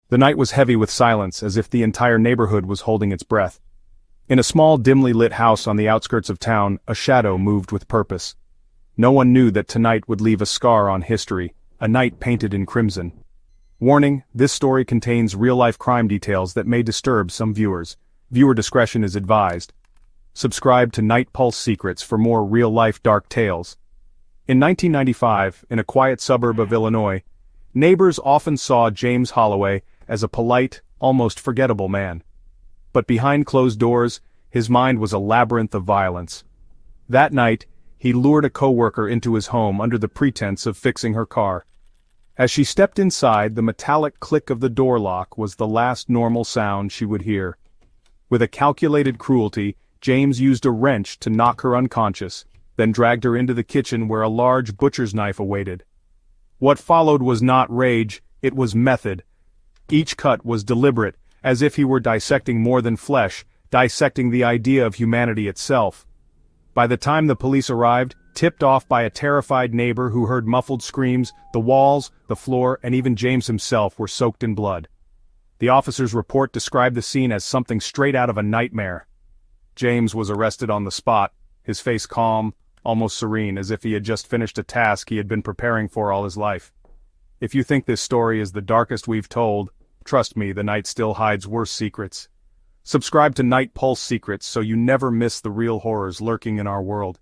The night was heavy with silence, as if the entire neighborhood was holding its breath. In a small, dimly lit house on the outskirts of town, a shadow moved with purpose. No one knew that tonight would leave a scar on history, a night painted in crimson. Warning, this story contains real-life crime details that may disturb some viewers. Viewer discretion is advised. Subscribe to Night Pulse Secrets for more real-life dark tales. In 1995, in a quiet suburb of Illinois, neighbors often saw James Holloway as a polite, almost forgettable man. But behind closed doors, his mind was a labyrinth of violence. That night, he lured a coworker into his home under the pretense of fixing her car. As she stepped inside, the metallic click of the door lock was the last normal sound she would hear. With a calculated cruelty, James used a wrench to knock her unconscious, then dragged her into the kitchen where a large butcher's knife awaited. What followed was not rage, it was method. Each cut was deliberate, as if he were dissecting more than flesh, dissecting the idea of humanity itself. By the time the police arrived, tipped off by a terrified neighbor who heard muffled screams, the walls, the floor, and even James himself were soaked in blood. The officer's report described the scene as something straight out of a nightmare. James was arrested on the spot, his face calm, almost serene, as if he had just finished a task he had been preparing for all his life. If you think this story is the darkest we've told, trust me, the night still hides worse secrets. Subscribe to Night Pulse Secrets so you never miss the real horrors lurking in our world.